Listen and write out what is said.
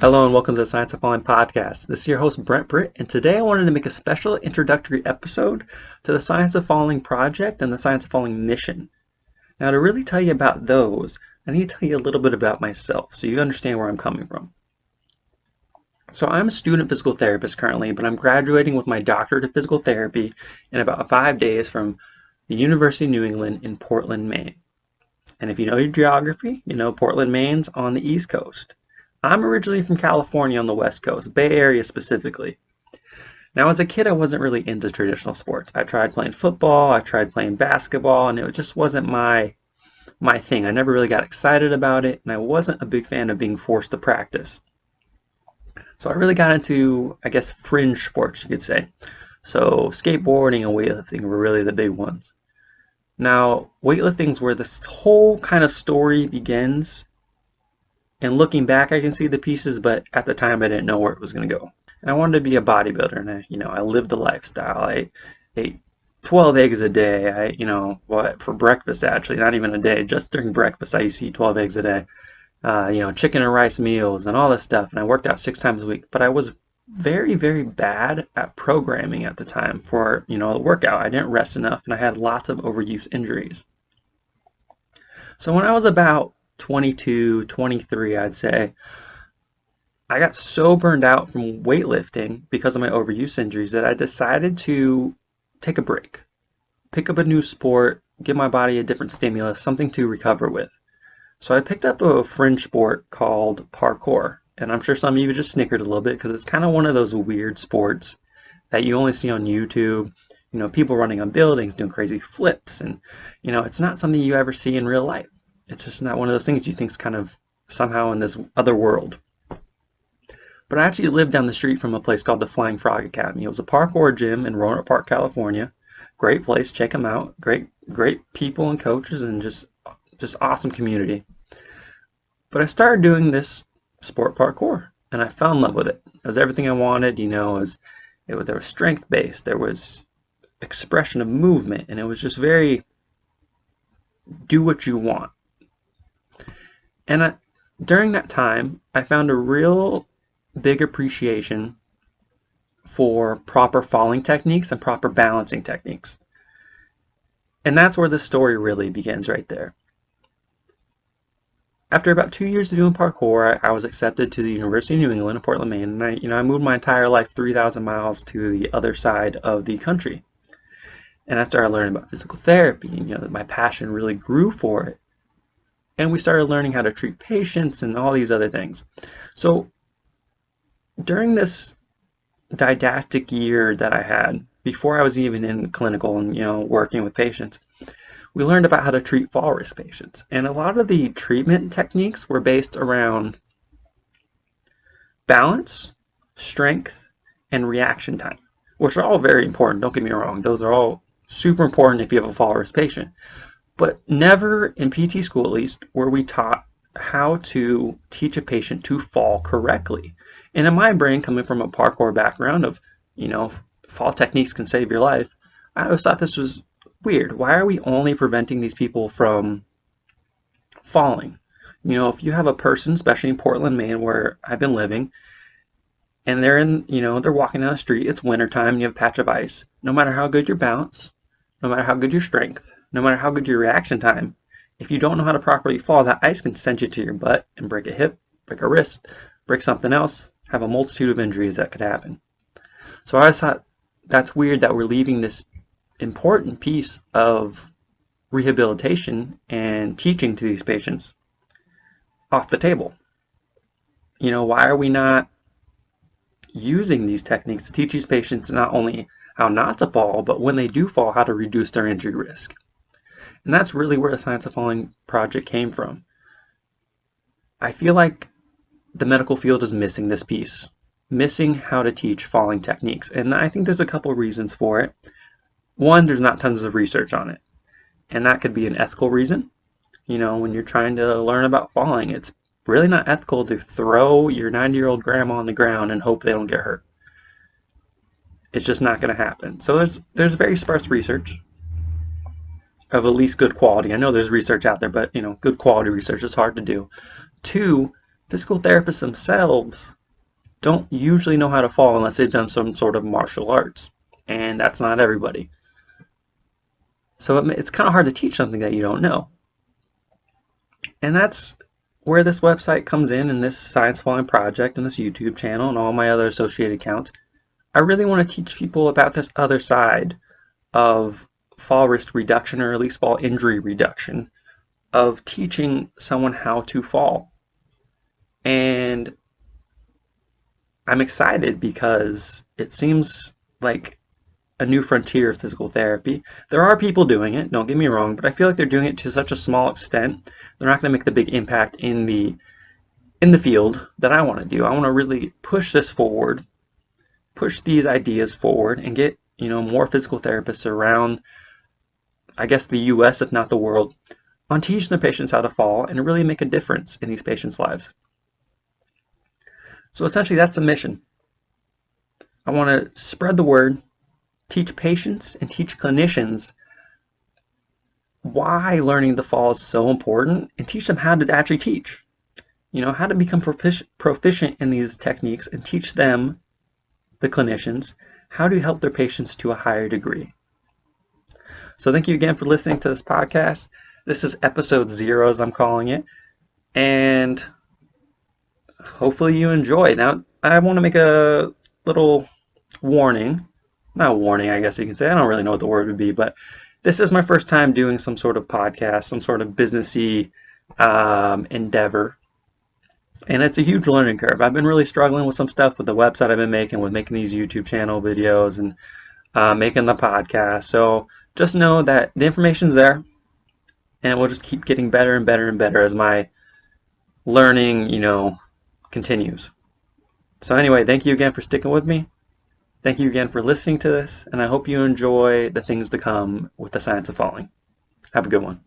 Hello and welcome to the Science of Falling podcast. This is your host Brent Pritt, and today I wanted to make a special introductory episode to the Science of Falling project and the Science of Falling mission. Now, to really tell you about those, I need to tell you a little bit about myself so you understand where I'm coming from. So I'm a student physical therapist currently, but I'm graduating with my doctorate of physical therapy in about 5 days from the University of New England in Portland, Maine. And if you know your geography, you know Portland, Maine's on the East Coast. I'm originally from California on the West Coast, Bay Area specifically. Now, as a kid, I wasn't really into traditional sports. I tried playing football, I tried playing basketball, and it just wasn't my thing. I never really got excited about it, and I wasn't a big fan of being forced to practice. So I really got into, I guess, fringe sports, you could say. So skateboarding and weightlifting were really the big ones. Now, weightlifting is where this whole kind of story begins. And looking back, I can see the pieces, but at the time, I didn't know where it was going to go. And I wanted to be a bodybuilder, and I lived the lifestyle. I ate 12 eggs a day. For breakfast, actually, not even a day. Just during breakfast, I used to eat 12 eggs a day. Chicken and rice meals and all this stuff. And I worked out 6 times a week. But I was very, very bad at programming at the time for, the workout. I didn't rest enough, and I had lots of overuse injuries. So when I was about 22, 23, I'd say, I got so burned out from weightlifting because of my overuse injuries that I decided to take a break, pick up a new sport, give my body a different stimulus, something to recover with. So I picked up a fringe sport called parkour, and I'm sure some of you just snickered a little bit because it's kind of one of those weird sports that you only see on YouTube. People running on buildings, doing crazy flips, and it's not something you ever see in real life. It's just not one of those things you think is kind of somehow in this other world. But I actually lived down the street from a place called the Flying Frog Academy. It was a parkour gym in Roanoke Park, California. Great place, check them out. Great people and coaches, and just awesome community. But I started doing this sport parkour, and I fell in love with it. It was everything I wanted. There was strength based, there was expression of movement, and it was just very do what you want. And during that time, I found a real big appreciation for proper falling techniques and proper balancing techniques. And that's where the story really begins right there. After about 2 years of doing parkour, I was accepted to the University of New England in Portland, Maine, and I moved my entire life 3,000 miles to the other side of the country. And I started learning about physical therapy, and my passion really grew for it. And we started learning how to treat patients and all these other things. So during this didactic year that I had, before I was even in clinical and working with patients, we learned about how to treat fall risk patients. And a lot of the treatment techniques were based around balance, strength, and reaction time, which are all very important. Don't get me wrong. Those are all super important if you have a fall risk patient. But never, in PT school at least, were we taught how to teach a patient to fall correctly. And in my brain, coming from a parkour background of, fall techniques can save your life, I always thought this was weird. Why are we only preventing these people from falling? If you have a person, especially in Portland, Maine, where I've been living, and they're they're walking down the street, it's wintertime, and you have a patch of ice, no matter how good your balance, no matter how good your strength, no matter how good your reaction time, if you don't know how to properly fall, that ice can send you to your butt and break a hip, break a wrist, break something else, have a multitude of injuries that could happen. So I thought that's weird that we're leaving this important piece of rehabilitation and teaching to these patients off the table. Why are we not using these techniques to teach these patients not only how not to fall, but when they do fall, how to reduce their injury risk? And that's really where the Science of Falling project came from. I feel like the medical field is missing this piece, missing how to teach falling techniques. And I think there's a couple of reasons for it. One, there's not tons of research on it. And that could be an ethical reason. When you're trying to learn about falling, it's really not ethical to throw your 90-year-old grandma on the ground and hope they don't get hurt. It's just not going to happen. So there's very sparse research of at least good quality. I know there's research out there, but good quality research is hard to do. Two, Physical therapists themselves don't usually know how to fall unless they've done some sort of martial arts, and that's not everybody. So it's kind of hard to teach something that you don't know. And that's where this website comes in, and this Science Falling project, and this YouTube channel, and all my other associated accounts. I really want to teach people about this other side of fall risk reduction, or at least fall injury reduction, of teaching someone how to fall. And I'm excited because it seems like a new frontier of physical therapy. There are people doing it, don't get me wrong, but I feel like they're doing it to such a small extent. They're not going to make the big impact in the field that I want to do. I want to really push this forward, push these ideas forward, and get more physical therapists around, I guess, the U.S. if not the world, on teaching their patients how to fall and really make a difference in these patients' lives. So essentially, that's the mission. I want to spread the word, teach patients and teach clinicians why learning to fall is so important, and teach them how to actually teach. How to become proficient in these techniques, and teach them, the clinicians, how to help their patients to a higher degree. So thank you again for listening to this podcast. This is episode 0, as I'm calling it, and hopefully you enjoy. Now, I want to make a little warning. Not warning, I guess you can say. I don't really know what the word would be, but this is my first time doing some sort of podcast, some sort of businessy endeavor. And it's a huge learning curve. I've been really struggling with some stuff with the website I've been making, with making these YouTube channel videos and making the podcast. So just know that the information's there, and we'll just keep getting better and better and better as my learning, continues. So anyway, thank you again for sticking with me. Thank you again for listening to this, and I hope you enjoy the things to come with the science of falling. Have a good one.